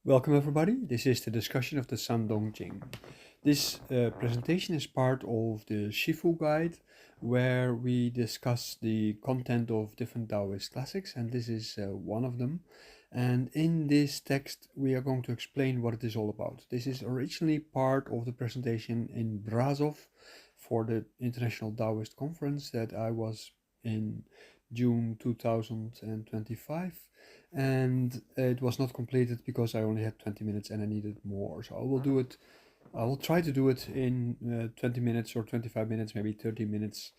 Welcome everybody. This is the discussion of the Sandongjing. This presentation is part of the Shifu guide where we discuss the content of different Taoist classics, and this is one of them. And in this text we are going to explain what it is all about. This is originally part of the presentation in Brasov for the International Taoist Conference that I was in June 2025, and it was not completed because I only had 20 minutes and I needed more. So I will try to do it in 20 minutes or 25 minutes, maybe 30 minutes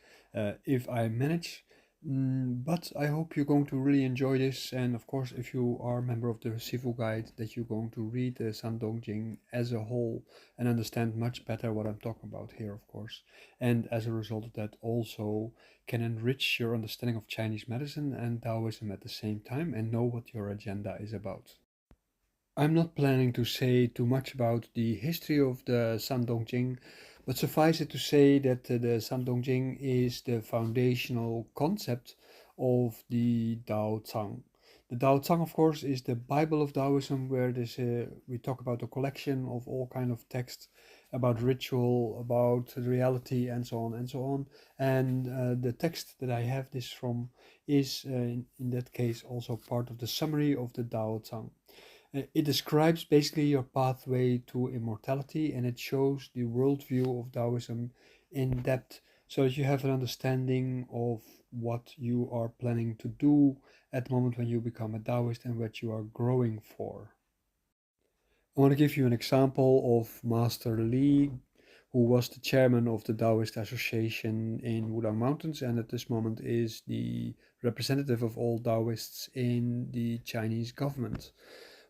if I manage. But I hope you're going to really enjoy this, and of course, if you are a member of the Sifu Guide, that you're going to read the Sandongjing as a whole and understand much better what I'm talking about here, of course. And as a result of that, also can enrich your understanding of Chinese medicine and Taoism at the same time and know what your agenda is about. I'm not planning to say too much about the history of the Sandongjing, but suffice it to say that the Sandongjing is the foundational concept of the Tao Tang. The Tao Tang, of course, is the Bible of Taoism, where we talk about a collection of all kind of texts about ritual, about reality, and so on and so on. And the text that I have this from is, in that case, also part of the summary of the Tao Tang. It describes basically your pathway to immortality, and it shows the worldview of Taoism in depth so that you have an understanding of what you are planning to do at the moment when you become a Taoist and what you are growing for. I want to give you an example of Master Li, who was the chairman of the Taoist Association in Wudang Mountains and at this moment is the representative of all Taoists in the Chinese government.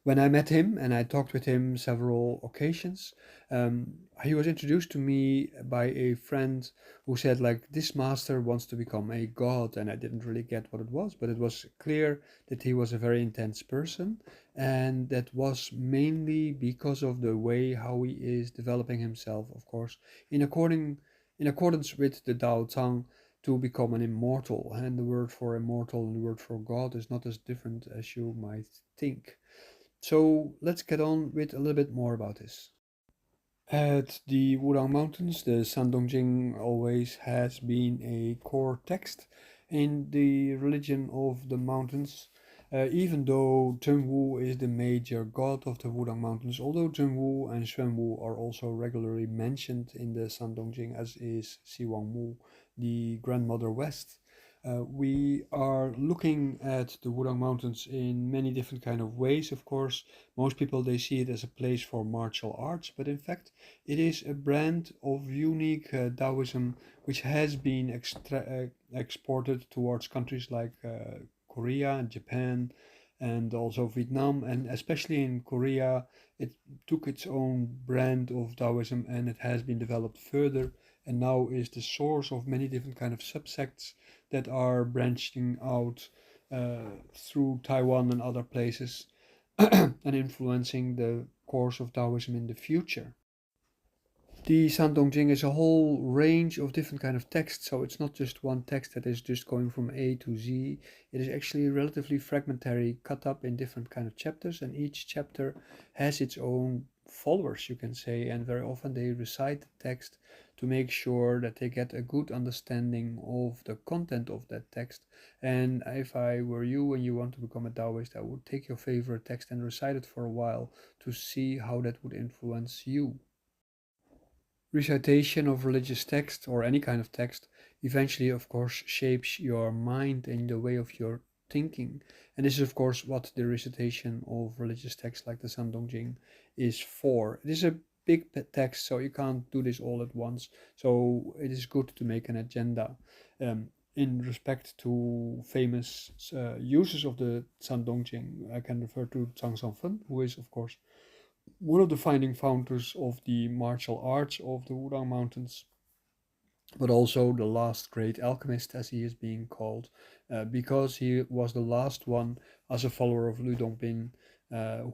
When I met him and I talked with him several occasions, he was introduced to me by a friend who said, like, this master wants to become a god, and I didn't really get what it was, but it was clear that he was a very intense person, and that was mainly because of the way how he is developing himself, of course, in accordance with the Tao Tang to become an immortal. And the word for immortal and the word for God is not as different as you might think. So let's get on with a little bit more about this. At the Wudang Mountains, the Sandongjing always has been a core text in the religion of the mountains. Even though Zhengwu is the major god of the Wudang Mountains, although Zhengwu and Xuanwu are also regularly mentioned in the Sandongjing, as is Xiwangmu, the grandmother west. We are looking at the Wudang Mountains in many different kind of ways. Of course, most people they see it as a place for martial arts, but in fact, it is a brand of unique Taoism which has been exported towards countries like Korea and Japan and also Vietnam, and especially in Korea, it took its own brand of Taoism and it has been developed further and now is the source of many different kind of subsects that are branching out through Taiwan and other places and influencing the course of Taoism in the future. The Sandongjing is a whole range of different kind of texts, so it's not just one text that is just going from A to Z. It is actually relatively fragmentary, cut up in different kind of chapters, and each chapter has its own followers, you can say, and very often they recite the text to make sure that they get a good understanding of the content of that text. And if I were you and you want to become a Taoist, I would take your favorite text and recite it for a while to see how that would influence you. Recitation of religious text or any kind of text eventually, of course, shapes your mind and the way of your thinking. And this is, of course, what the recitation of religious text like the Sandongjing is for. It is a big text, so you can't do this all at once. So it is good to make an agenda. In respect to famous uses of the Sandongjing, I can refer to Zhang Sanfen, who is, of course, one of the founding founders of the martial arts of the Wudang Mountains, but also the last great alchemist, as he is being called, because he was the last one as a follower of Lu Dongbin,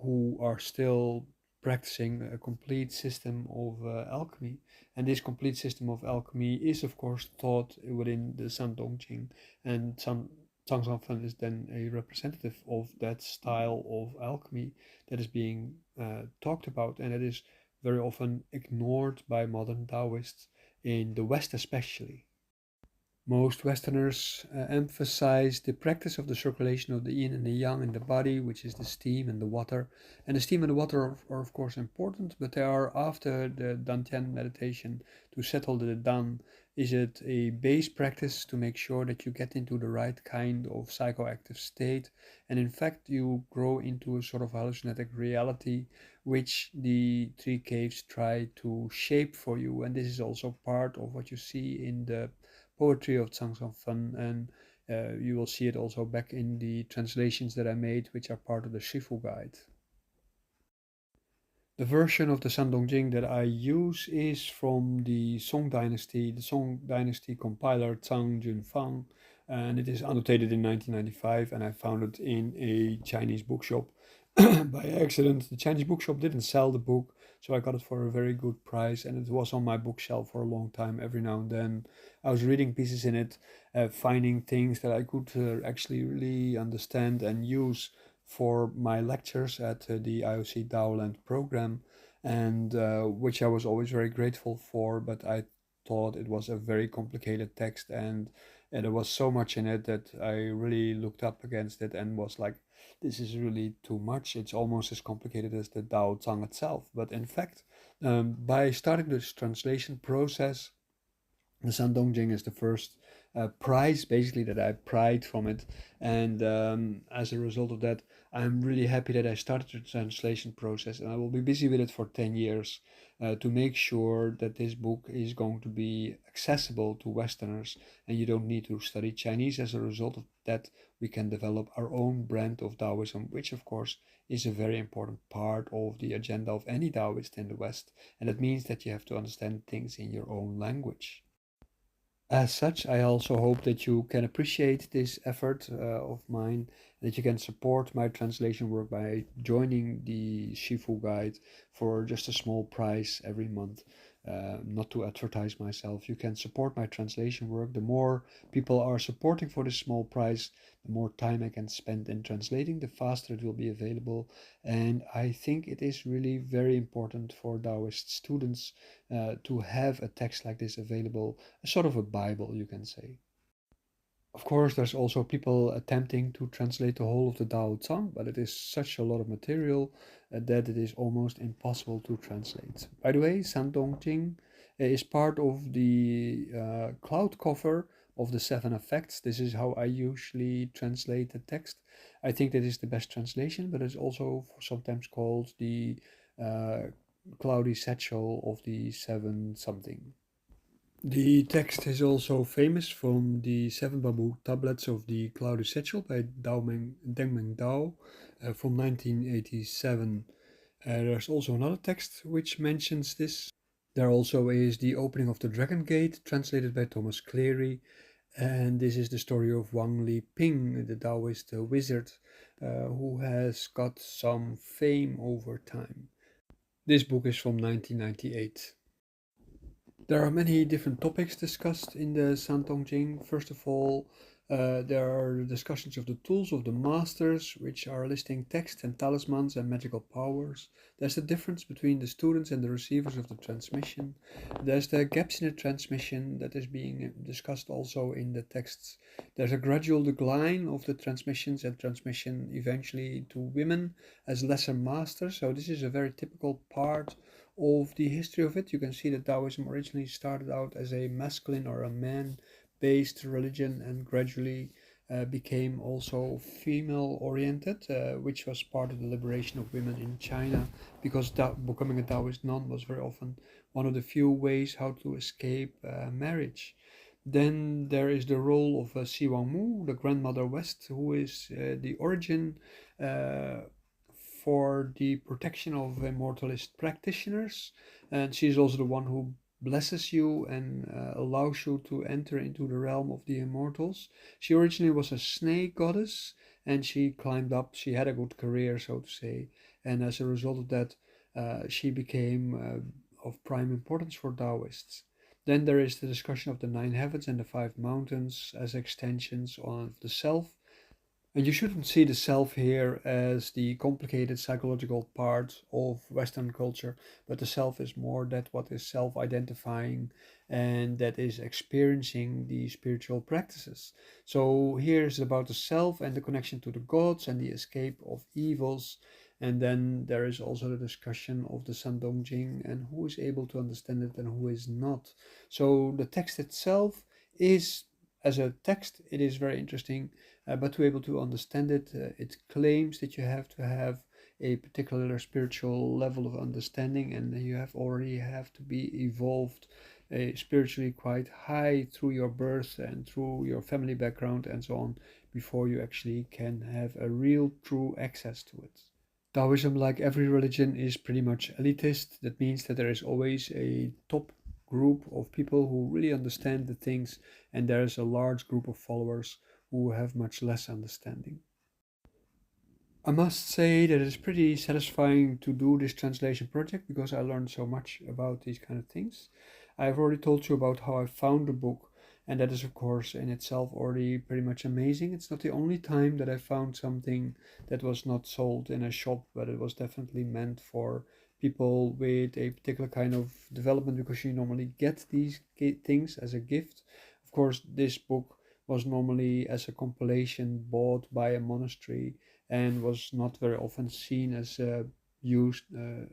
who are still practicing a complete system of alchemy. And this complete system of alchemy is, of course, taught within the Sandongjing. And Zhangzhanfen is then a representative of that style of alchemy that is being talked about, and it is very often ignored by modern Taoists in the West, especially. Most Westerners emphasize the practice of the circulation of the yin and the yang in the body, which is the steam and the water. And the steam and the water are of course important, but they are after the Dantian meditation to settle the Dan. Is it a base practice to make sure that you get into the right kind of psychoactive state? And in fact, you grow into a sort of hallucinatic reality, which the three caves try to shape for you. And this is also part of what you see in the poetry of Zhang Fan, and you will see it also back in the translations that I made, which are part of the Shifu guide. The version of the Sandongjing that I use is from the Song Dynasty compiler Zhang Junfang, and it is annotated in 1995, and I found it in a Chinese bookshop by accident. The Chinese bookshop didn't sell the book, so I got it for a very good price, and it was on my bookshelf for a long time. Every now and then, I was reading pieces in it, finding things that I could actually really understand and use for my lectures at the IOC Daoland program, and which I was always very grateful for. But I thought it was a very complicated text, and there was so much in it that I really looked up against it and was like, this is really too much. It's almost as complicated as the Tao Tang itself. But in fact, by starting this translation process, the Sandongjing is the first prize basically that I pried from it, and as a result of that, I'm really happy that I started the translation process, and I will be busy with it for 10 years to make sure that this book is going to be accessible to Westerners, and you don't need to study Chinese. As a result of that, we can develop our own brand of Taoism, which of course is a very important part of the agenda of any Taoist in the West, and it means that you have to understand things in your own language. As such, I also hope that you can appreciate this effort of mine, that you can support my translation work by joining the Shifu Guide for just a small price every month. Not to advertise myself, you can support my translation work. The more people are supporting for this small price, the more time I can spend in translating, the faster it will be available. And I think it is really very important for Taoist students to have a text like this available, a sort of a Bible, you can say. Of course, there's also people attempting to translate the whole of the Tao Tang, but it is such a lot of material that it is almost impossible to translate. By the way, Sandongjing is part of the cloud cover of the Seven Effects. This is how I usually translate the text. I think that is the best translation, but it's also sometimes called the uh, cloudy satchel of the seven something. The text is also famous from the Seven Bamboo Tablets of the Cloudy Satchel by Dengmeng Dao from 1987. There's also another text which mentions this. There also is the opening of the Dragon Gate, translated by Thomas Cleary, and this is the story of Wang Li Ping, the Taoist wizard, who has got some fame over time. This book is from 1998. There are many different topics discussed in the Santong First of all, there are discussions of the tools of the masters, which are listing texts and talismans and magical powers. There's the difference between the students and the receivers of the transmission. There's the gaps in the transmission that is being discussed also in the texts. There's a gradual decline of the transmissions and transmission eventually to women as lesser masters. So this is a very typical part of the history of it. You can see that Taoism originally started out as a masculine or a man based religion and gradually became also female oriented, which was part of the liberation of women in China, because becoming a Taoist nun was very often one of the few ways how to escape marriage. Then there is the role of Si Wangmu, the grandmother West, who is the origin uh, for the protection of immortalist practitioners, and she is also the one who blesses you and allows you to enter into the realm of the immortals. She originally was a snake goddess, and she climbed up. She had a good career, so to say, and as a result of that, she became of prime importance for Taoists. Then there is the discussion of the nine heavens and the five mountains as extensions of the self. And you shouldn't see the self here as the complicated psychological part of Western culture, but the self is more that what is self identifying and that is experiencing the spiritual practices. So here is about the self and the connection to the gods and the escape of evils. And then there is also the discussion of the Sandongjing and who is able to understand it and who is not. So the text itself is, as a text, it is very interesting, but to be able to understand it, it claims that you have to have a particular spiritual level of understanding, and you have to be evolved spiritually quite high through your birth and through your family background and so on before you actually can have a real true access to it. Taoism, like every religion, is pretty much elitist. That means that there is always a top group of people who really understand the things, and there is a large group of followers who have much less understanding. I must say that it's pretty satisfying to do this translation project because I learned so much about these kind of things. I've already told you about how I found the book, and that is, of course, in itself already pretty much amazing. It's not the only time that I found something that was not sold in a shop, but it was definitely meant for people with a particular kind of development because you normally get these things as a gift. Of course, this book was normally as a compilation bought by a monastery and was not very often seen as used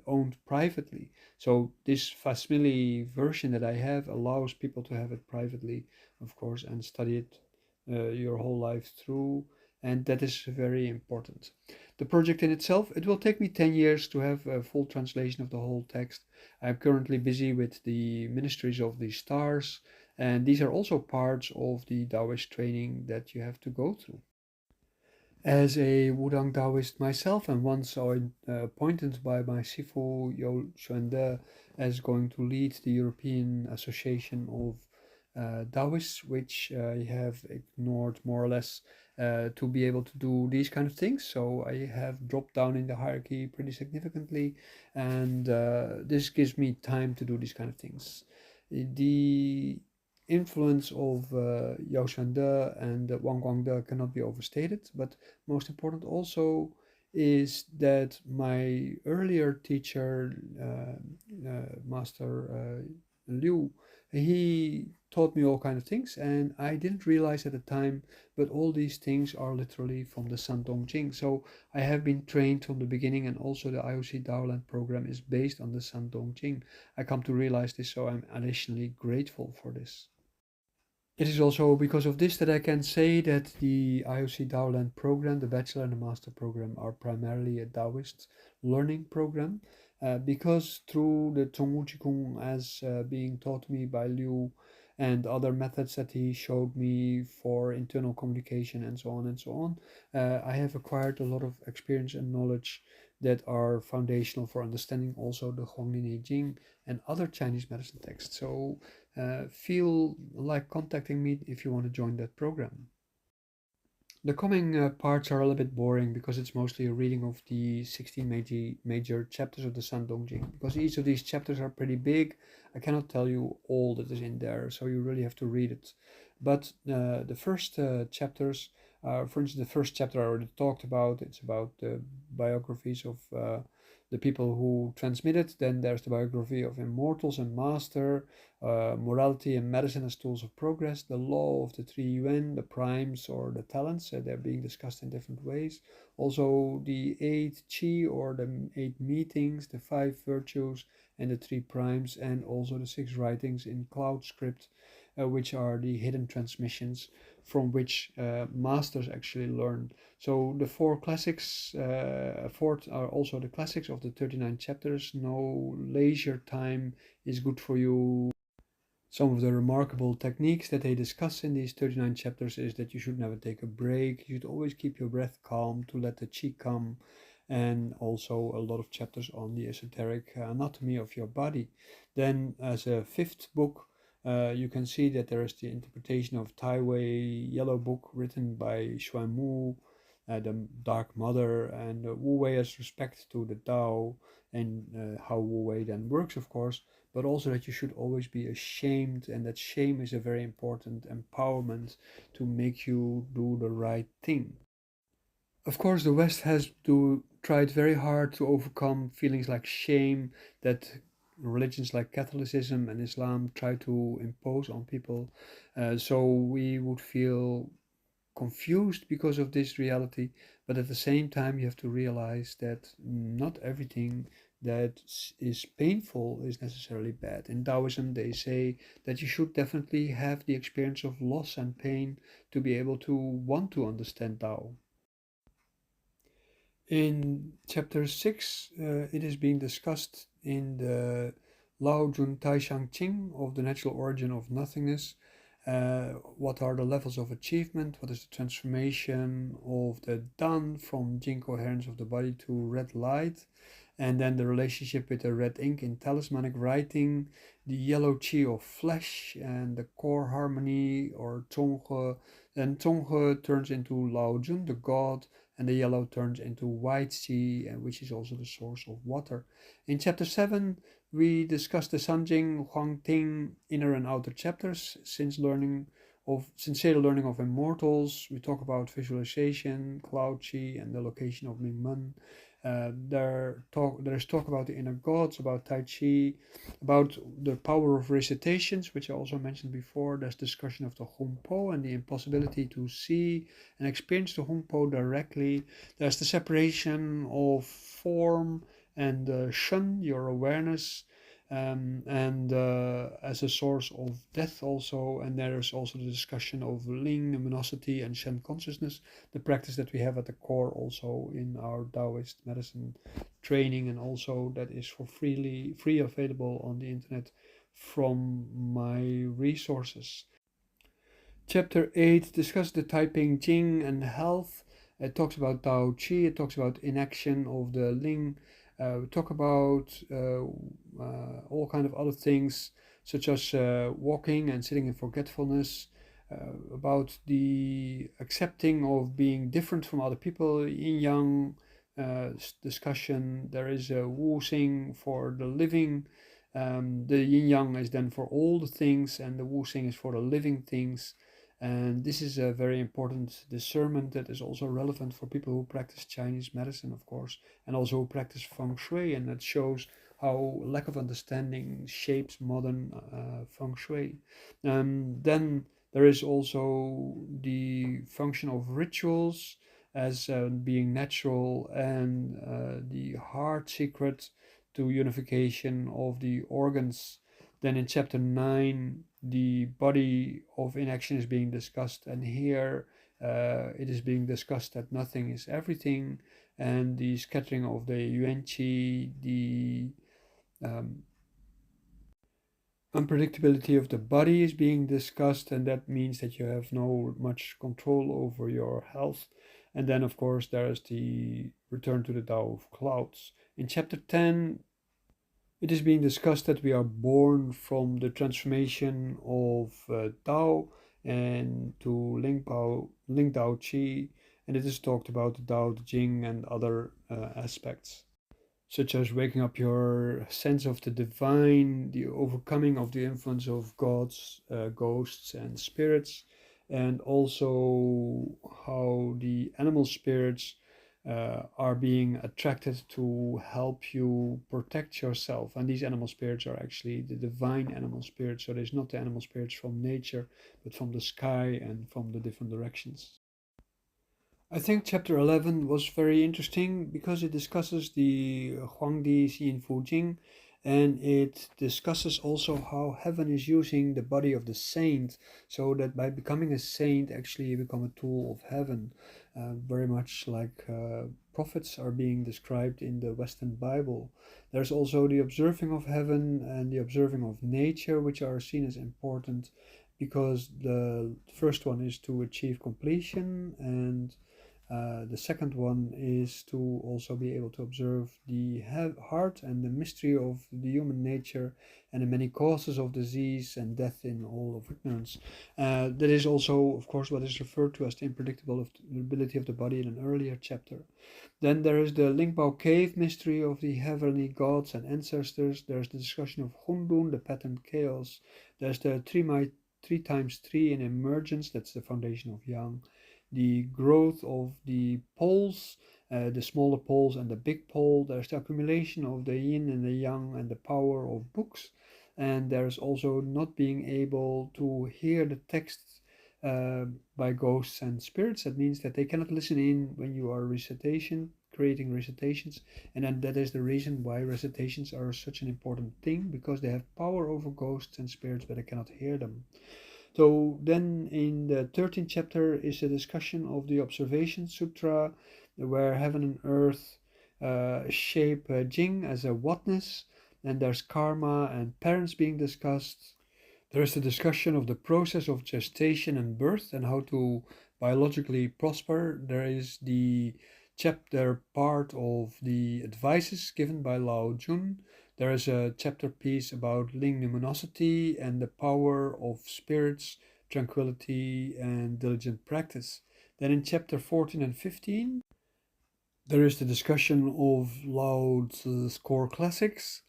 owned privately. So this facsimile version that I have allows people to have it privately, of course, and study it your whole life through, and that is very important. The project in itself, it will take me 10 years to have a full translation of the whole text. I'm currently busy with the ministries of the stars, and these are also parts of the Taoist training that you have to go through. As a Wudang Taoist myself, and once appointed by my Shifu Yo Xuande as going to lead the European Association of Taoists, which I have ignored more or less to be able to do these kind of things. So I have dropped down in the hierarchy pretty significantly, and this gives me time to do these kind of things. The influence of Yao Xuande and Wang Guangde cannot be overstated, but most important also is that my earlier teacher, Master Liu, he taught me all kind of things, and I didn't realize at the time, but all these things are literally from the Sandongjing. So I have been trained from the beginning, and also the IOC Daoland program is based on the Sandongjing. I come to realize this, so I'm additionally grateful for this. It is also because of this that I can say that the IOC Daoland program, the bachelor and the master program, are primarily a Taoist learning program. Because through the Zhongwu Qigong as being taught me by Liu and other methods that he showed me for internal communication and so on and so on, I have acquired a lot of experience and knowledge that are foundational for understanding also the Huanglin Jing and other Chinese medicine texts. So feel like contacting me if you want to join that program. The coming parts are a little bit boring because it's mostly a reading of the 16 major chapters of the Sandongjing. Because each of these chapters are pretty big, I cannot tell you all that is in there, so you really have to read it. But the first chapters, for instance, the first chapter I already talked about, it's about the biographies of the people who transmitted. Then there's the biography of immortals and master, morality and medicine as tools of progress, the law of the three yuan, the primes or the talents, they're being discussed in different ways. Also the eight qi or the eight meetings, the five virtues and the three primes, and also the six writings in cloud script, which are the hidden transmissions from which masters actually learn. So the four classics, fourth are also the classics of the 39 chapters. No leisure time is good for you. Some of the remarkable techniques that they discuss in these 39 chapters is that you should never take a break. You should always keep your breath calm to let the chi come. And also a lot of chapters on the esoteric anatomy of your body. Then as a fifth book, you can see that there is the interpretation of Tai Wei Yellow Book written by Xuan Mu. the Dark Mother, and Wu Wei as respect to the Tao, and how Wu Wei then works, of course, but also that you should always be ashamed, and that shame is a very important empowerment to make you do the right thing. Of course, the West has tried very hard to overcome feelings like shame that religions like Catholicism and Islam try to impose on people. So we would feel confused because of this reality, but at the same time, you have to realize that not everything that is painful is necessarily bad. In Taoism, they say that you should definitely have the experience of loss and pain to be able to want to understand Tao. In chapter 6, it is being discussed in the Lao Jun Tai Shang Qing of the natural origin of nothingness. What are the levels of achievement? What is the transformation of the Dan from Jing coherence of the body to red light? And then the relationship with the red ink in talismanic writing, the yellow chi of flesh, and the core harmony or Zhonghe. Then Zhonghe turns into Lao Jun, the god, and the yellow turns into white sea, which is also the source of water. In chapter 7, we discuss the Sanjing, Huangting, inner and outer chapters. Sincere learning of immortals, we talk about visualization, cloud chi, and the location of Mingmen. There is talk about the inner gods, about Tai Chi, about the power of recitations, which I also mentioned before. There's discussion of the Hong Po and the impossibility to see and experience the Hong Po directly. There's the separation of form and shun, your awareness, and as a source of death also. And there is also the discussion of Ling, luminosity, and Shen consciousness, the practice that we have at the core also in our Taoist medicine training, and also that is for free available on the internet from my resources. Chapter 8 discusses the Taiping Jing and health. It talks about Tao Chi, it talks about inaction of the Ling. We talk about all kind of other things, such as walking and sitting in forgetfulness, about the accepting of being different from other people, yin yang discussion. There is a Wu Xing for the living. The yin yang is then for all the things, and the Wu Xing is for the living things. And this is a very important discernment that is also relevant for people who practice Chinese medicine, of course, and also who practice feng shui. And that shows how lack of understanding shapes modern feng shui. Then there is also the function of rituals as being natural, and the heart secret to unification of the organs. Then in chapter 9, the body of inaction is being discussed, and here it is being discussed that nothing is everything, and the scattering of the yuan qi, the um, unpredictability of the body is being discussed, and that means that you have no much control over your health. And then, of course, there is the return to the Tao of clouds. In chapter 10, it is being discussed that we are born from the transformation of Tao and to Ling Tao Chi, and it is talked about the Tao, the Jing, and other aspects, such as waking up your sense of the divine, the overcoming of the influence of gods, ghosts, and spirits, and also how the animal spirits are being attracted to help you protect yourself. And these animal spirits are actually the divine animal spirits. So there's not the animal spirits from nature, but from the sky and from the different directions. I think chapter 11 was very interesting because it discusses the Huangdi Fu Jing, and it discusses also how heaven is using the body of the saint, so that by becoming a saint actually you become a tool of heaven, very much like prophets are being described in the Western Bible. There's also the observing of heaven and the observing of nature, which are seen as important because the first one is to achieve completion, and The second one is to also be able to observe the heart and the mystery of the human nature and the many causes of disease and death in all of ignorance. That is also, of course, what is referred to as the unpredictability of the body in an earlier chapter. Then there is the Lingbao cave mystery of the heavenly gods and ancestors. There's the discussion of Hundun, the patterned chaos. There's the 3 times 3 in emergence, that's the foundation of Yang. The growth of the poles, the smaller poles and the big pole. There's the accumulation of the yin and the yang and the power of books. And there's also not being able to hear the text uh, by ghosts and spirits. That means that they cannot listen in when you are creating recitations, and then that is the reason why recitations are such an important thing, because they have power over ghosts and spirits, but they cannot hear them. So then in the 13th chapter is a discussion of the Observation Sutra, where heaven and earth shape Jing as a whatness, and there's karma and parents being discussed. There is the discussion of the process of gestation and birth and how to biologically prosper. There is the chapter part of the advices given by Lao Jun. There is a chapter piece about Ling luminosity and the power of spirits, tranquility, and diligent practice. Then in chapter 14 and 15, there is the discussion of Lao Tzu's core classics,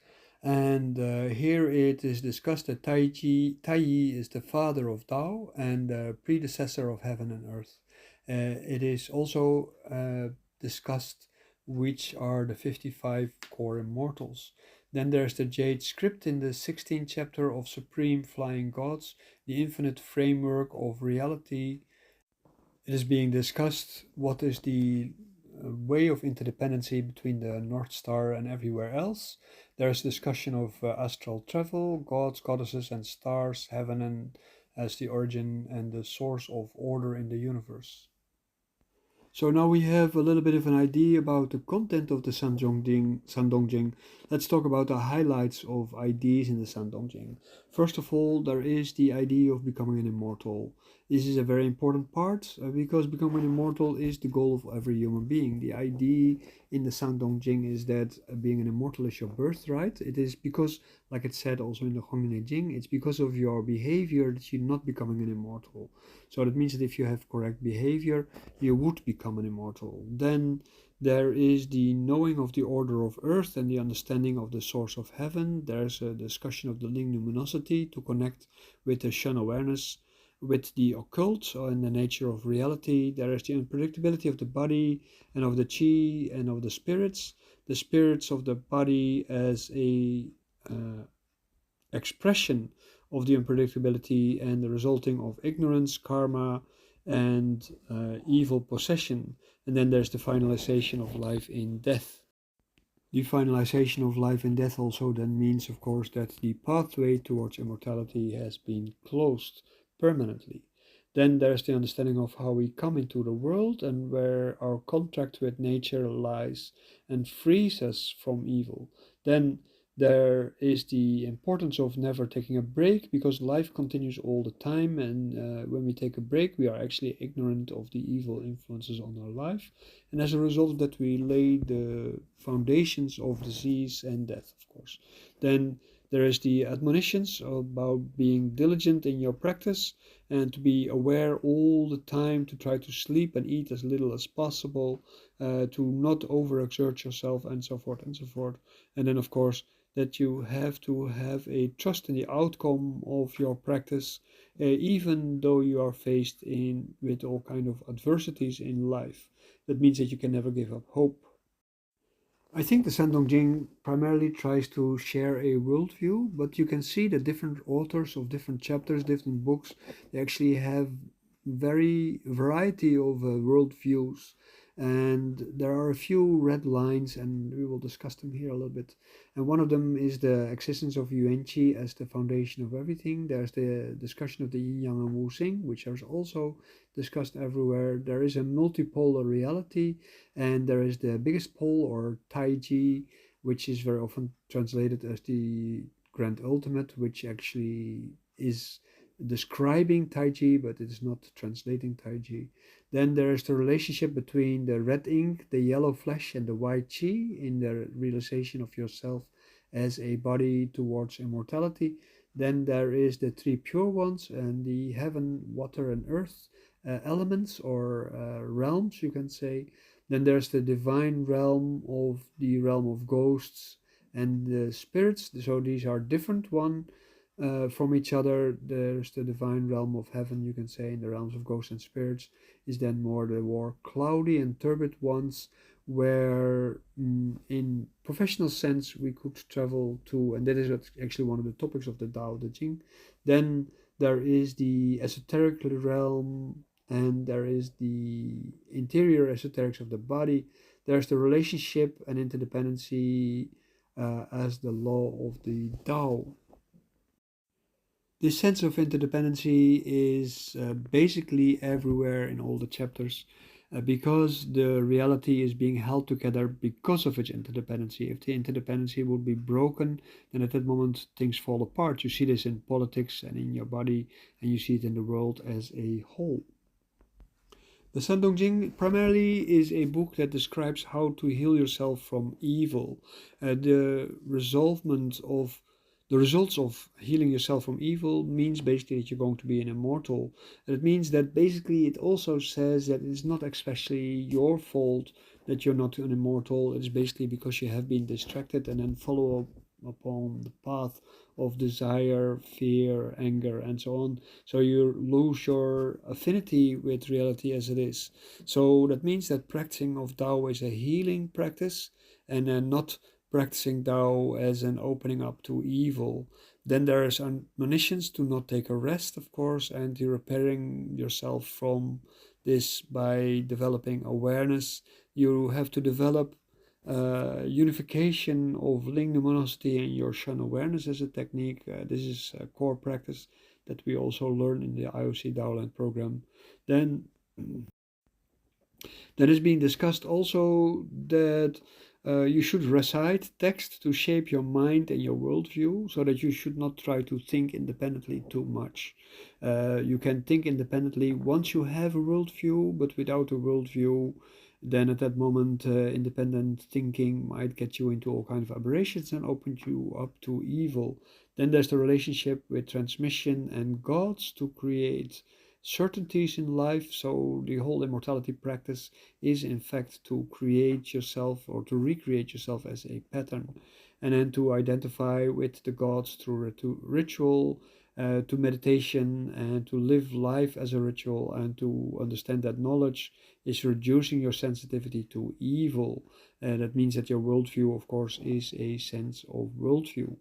and here it is discussed that Tai Yi is the father of Tao and the predecessor of heaven and earth. It is also discussed which are the 55 core immortals. Then there's the Jade script in the 16th chapter of Supreme Flying Gods, the infinite framework of reality. It is being discussed what is the way of interdependency between the North Star and everywhere else. There's discussion of astral travel, gods, goddesses, and stars, heaven and as the origin and the source of order in the universe. So now we have a little bit of an idea about the content of the Sandongjing. Let's talk about the highlights of ideas in the Sandongjing. First of all, there is the idea of becoming an immortal. This is a very important part because becoming immortal is the goal of every human being. The idea in the Sandongjing is that being an immortal is your birthright. It is because, like it said also in the Hongne Jing, it's because of your behavior that you're not becoming an immortal. So that means that if you have correct behavior, you would become an immortal. Then there is the knowing of the order of earth and the understanding of the source of heaven. There's a discussion of the Ling luminosity to connect with the Shen awareness, with the occult and the nature of reality. There is the unpredictability of the body and of the chi and of the spirits. The spirits of the body as a expression of the unpredictability and the resulting of ignorance, karma, and evil possession. And then there's the finalization of life in death. The finalization of life in death also then means, of course, that the pathway towards immortality has been closed permanently. Then there's the understanding of how we come into the world and where our contract with nature lies and frees us from evil. Then there is the importance of never taking a break because life continues all the time, and when we take a break, we are actually ignorant of the evil influences on our life. And as a result of that, we lay the foundations of disease and death, of course. Then there is the admonitions about being diligent in your practice and to be aware all the time, to try to sleep and eat as little as possible, to not overexert yourself, and so forth and so forth. And then, of course, that you have to have a trust in the outcome of your practice, even though you are faced with all kind of adversities in life. That means that you can never give up hope. I think the Sandongjing primarily tries to share a worldview, but you can see that different authors of different chapters, different books, they actually have very variety of worldviews, and there are a few red lines, and we will discuss them here a little bit. And one of them is the existence of Yuan-Chi as the foundation of everything. There's the discussion of the Yin Yang and Wu Xing, which is also discussed everywhere. There is a multipolar reality, and there is the biggest pole or Taiji, which is very often translated as the grand ultimate, which actually is describing Taiji, but it is not translating Taiji. Then there is the relationship between the red ink, the yellow flesh, and the white chi in the realization of yourself as a body towards immortality. Then there is the three pure ones and the heaven, water, and earth elements or realms, you can say. Then there's the divine realm of the realm of ghosts and the spirits. So these are different one from each other. There's the divine realm of heaven, you can say, in the realms of ghosts and spirits is then more the more cloudy and turbid ones, where in professional sense we could travel to, and that is actually one of the topics of the Tao Te Ching. Then there is the esoteric realm, and there is the interior esoterics of the body. There's the relationship and interdependency as the law of the Tao. This sense of interdependency is basically everywhere in all the chapters because the reality is being held together because of its interdependency. If the interdependency would be broken, then at that moment things fall apart. You see this in politics and in your body, and you see it in the world as a whole. The Sandongjing primarily is a book that describes how to heal yourself from evil. The results of healing yourself from evil means basically that you're going to be an immortal. And it means that basically it also says that it's not especially your fault that you're not an immortal. It's basically because you have been distracted and then follow up upon the path of desire, fear, anger, and so on. So you lose your affinity with reality as it is. So that means that practicing of Tao is a healing practice and not practicing Tao as an opening up to evil. Then there is admonitions to not take a rest, of course, and you're repairing yourself from this by developing awareness. You have to develop unification of Ling luminosity and your Shan awareness as a technique. This is a core practice that we also learn in the IOC Daoland program. Then that is being discussed also that you should recite text to shape your mind and your worldview so that you should not try to think independently too much. You can think independently once you have a worldview, but without a worldview, then at that moment, independent thinking might get you into all kinds of aberrations and open you up to evil. Then there's the relationship with transmission and gods to create certainties in life. So the whole immortality practice is in fact to create yourself or to recreate yourself as a pattern, and then to identify with the gods through ritual, to meditation, and to live life as a ritual, and to understand that knowledge is reducing your sensitivity to evil. That means that your worldview, of course, is a sense of worldview.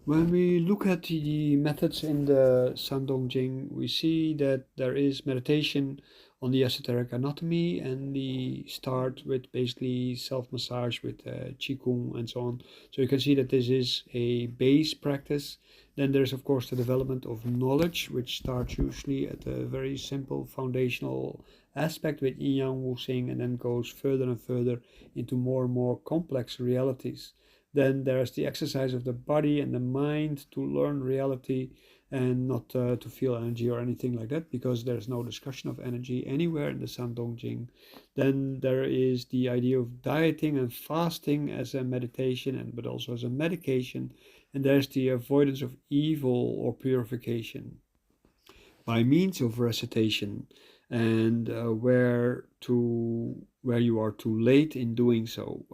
When we look at the methods in the Sandongjing, we see that there is meditation on the esoteric anatomy, and the start with basically self-massage with Qigong and so on. So you can see that this is a base practice. Then there's of course the development of knowledge, which starts usually at a very simple foundational aspect with Yin Yang Wu Xing, and then goes further and further into more and more complex realities. Then there's the exercise of the body and the mind to learn reality and not to feel energy or anything like that, because there's no discussion of energy anywhere in the Sandongjing. Then there is the idea of dieting and fasting as a meditation, and but also as a medication. And there's the avoidance of evil or purification by means of recitation, and where you are too late in doing so.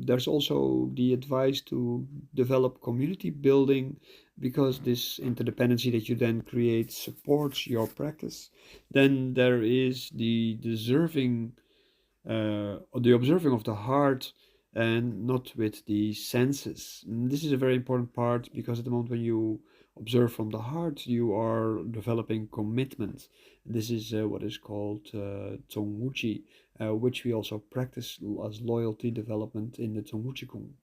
There's also the advice to develop community building, because this interdependency that you then create supports your practice. Then there is the observing of the heart and not with the senses. This is a very important part, because at the moment when you observe from the heart, you are developing commitment. This is what is called Zhongwuji, which we also practice as loyalty development in the Zhongwuji Kung.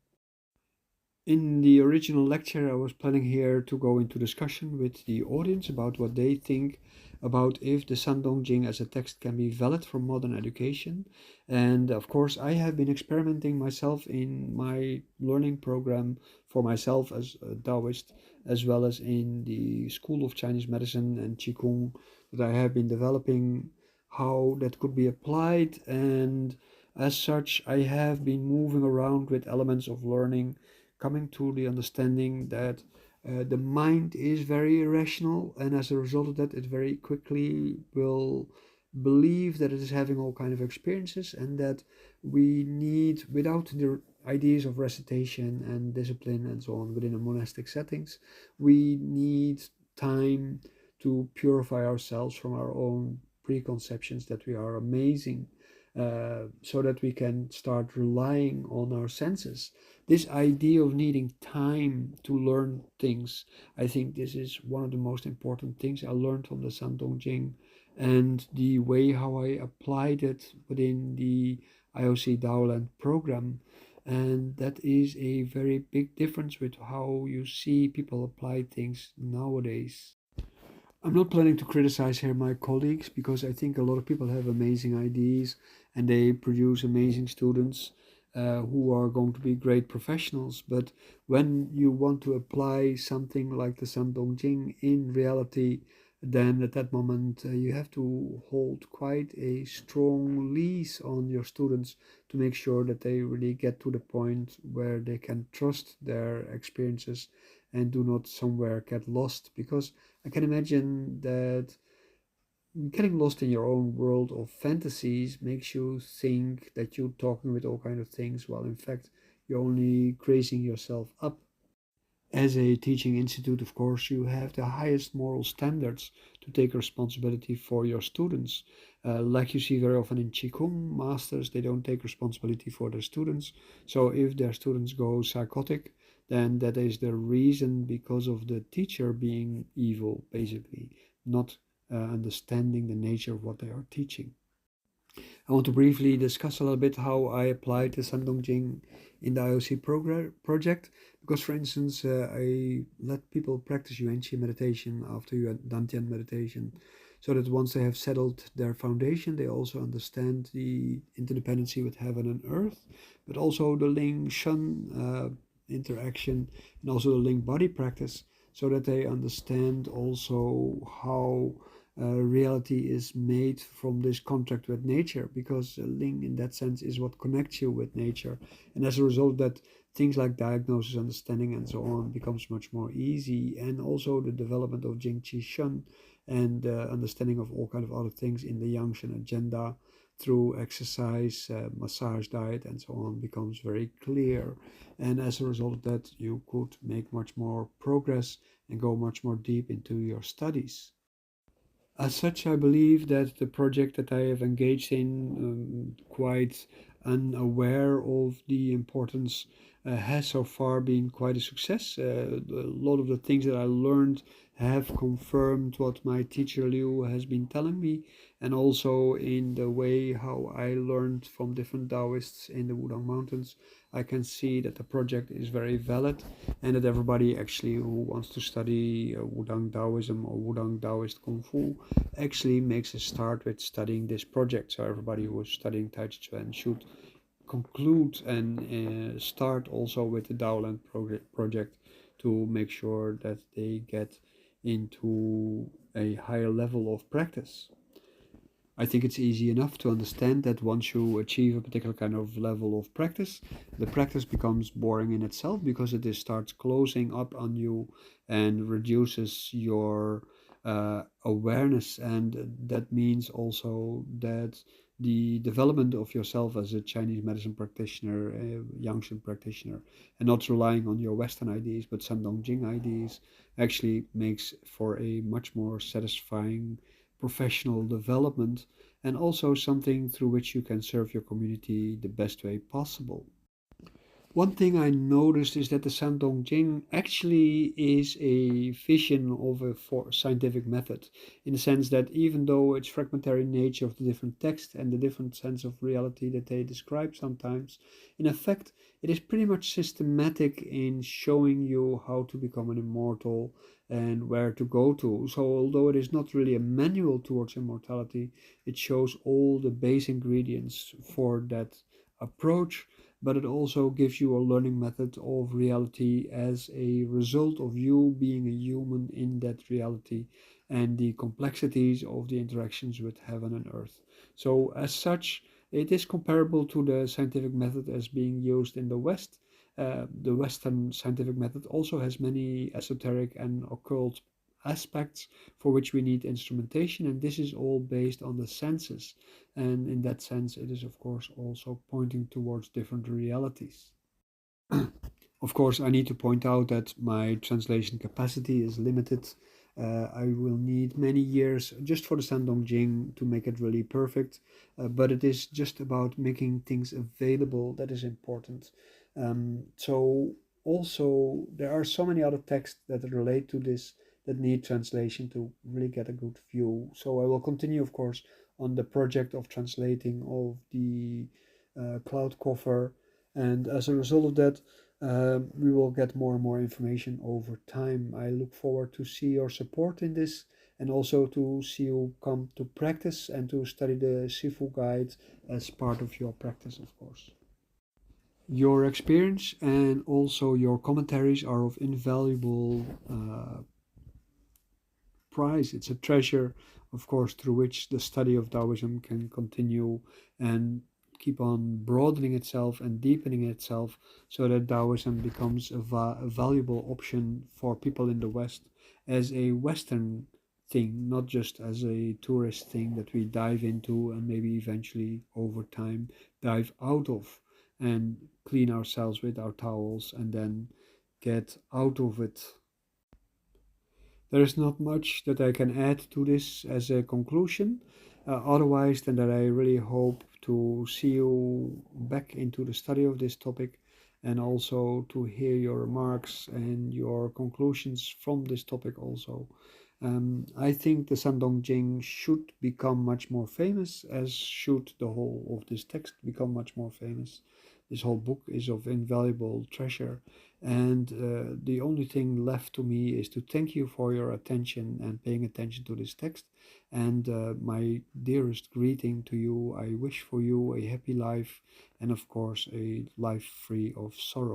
In the original lecture, I was planning here to go into discussion with the audience about what they think about if the Sandongjing as a text can be valid for modern education. And of course, I have been experimenting myself in my learning program for myself as a Taoist, as well as in the School of Chinese Medicine and Qigong that I have been developing, how that could be applied. And as such, I have been moving around with elements of learning, coming to the understanding that the mind is very irrational, and as a result of that, it very quickly will believe that it is having all kind of experiences, and that we need, without the ideas of recitation and discipline and so on within a monastic settings, we need time to purify ourselves from our own preconceptions that we are amazing, so that we can start relying on our senses. This idea of needing time to learn things, I think this is one of the most important things I learned from the Sandongjing, and the way how I applied it within the IOC Daoland program. And that is a very big difference with how you see people apply things nowadays. I'm not planning to criticize here my colleagues, because I think a lot of people have amazing ideas and they produce amazing students who are going to be great professionals. But when you want to apply something like the Sandongjing in reality, then at that moment you have to hold quite a strong leash on your students to make sure that they really get to the point where they can trust their experiences and do not somewhere get lost. Because I can imagine that getting lost in your own world of fantasies makes you think that you're talking with all kind of things, while in fact you're only crazing yourself up. As a teaching institute, of course, you have the highest moral standards to take responsibility for your students. Like you see very often in Qigong masters, they don't take responsibility for their students. So if their students go psychotic, then that is the reason because of the teacher being evil, basically, not understanding the nature of what they are teaching. I want to briefly discuss a little bit how I applied the Sandongjing in the IOC project. Because, for instance, I let people practice Yuan-Chi meditation after Dantian meditation, so that once they have settled their foundation, they also understand the interdependency with heaven and earth, but also the Ling Shen interaction, and also the Ling body practice, so that they understand also how reality is made from this contract with nature, because Ling in that sense is what connects you with nature, and as a result that things like diagnosis, understanding and so on becomes much more easy, and also the development of Jing Qi Shen and understanding of all kind of other things in the Yangshan agenda through exercise, massage, diet and so on becomes very clear, and as a result of that you could make much more progress and go much more deep into your studies. As such, I believe that the project that I have engaged in, quite unaware of the importance, has so far been quite a success. A lot of the things that I learned have confirmed what my teacher Liu has been telling me, and also in the way how I learned from different Taoists in the Wudang Mountains, I can see that the project is very valid, and that everybody actually who wants to study Wudang Taoism or Wudang Taoist Kung Fu actually makes a start with studying this project. So everybody who is studying Tai Chi Chuan should conclude and start also with the Daoland project to make sure that they get into a higher level of practice. I think it's easy enough to understand that once you achieve a particular kind of level of practice, the practice becomes boring in itself, because it just starts closing up on you and reduces your awareness. And that means also that the development of yourself as a Chinese medicine practitioner, a Yangshan practitioner, and not relying on your Western ideas but Sandongjing ideas, actually makes for a much more satisfying professional development, and also something through which you can serve your community the best way possible. One thing I noticed is that the Sandongjing actually is a vision of a scientific method, in the sense that even though its fragmentary nature of the different texts and the different sense of reality that they describe sometimes, in effect, it is pretty much systematic in showing you how to become an immortal and where to go to. So, although it is not really a manual towards immortality, it shows all the base ingredients for that approach, but it also gives you a learning method of reality as a result of you being a human in that reality and the complexities of the interactions with heaven and earth. So, as such, it is comparable to the scientific method as being used in the West. The Western scientific method also has many esoteric and occult aspects for which we need instrumentation, and this is all based on the senses. And in that sense, it is, of course, also pointing towards different realities. Of course, I need to point out that my translation capacity is limited. I will need many years just for the Sandongjing to make it really perfect, but it is just about making things available that is important. So, also, there are so many other texts that relate to this that need translation to really get a good view. So, I will continue, of course, on the project of translating of the cloud cover, and as a result of that, we will get more and more information over time. I look forward to see your support in this and also to see you come to practice and to study the Shifu guide as part of your practice, of course. Your experience and also your commentaries are of invaluable prize. It's a treasure, of course, through which the study of Taoism can continue and keep on broadening itself and deepening itself so that Taoism becomes a valuable option for people in the West as a Western thing, not just as a tourist thing that we dive into and maybe eventually over time dive out of and clean ourselves with our towels and then get out of it. There is not much that I can add to this as a conclusion, otherwise than that I really hope to see you back into the study of this topic and also to hear your remarks and your conclusions from this topic also. I think the Sandongjing should become much more famous, as should the whole of this text become much more famous. This whole book is of invaluable treasure, and the only thing left to me is to thank you for your attention and paying attention to this text. And my dearest greeting to you, I wish for you a happy life and, of course, a life free of sorrow.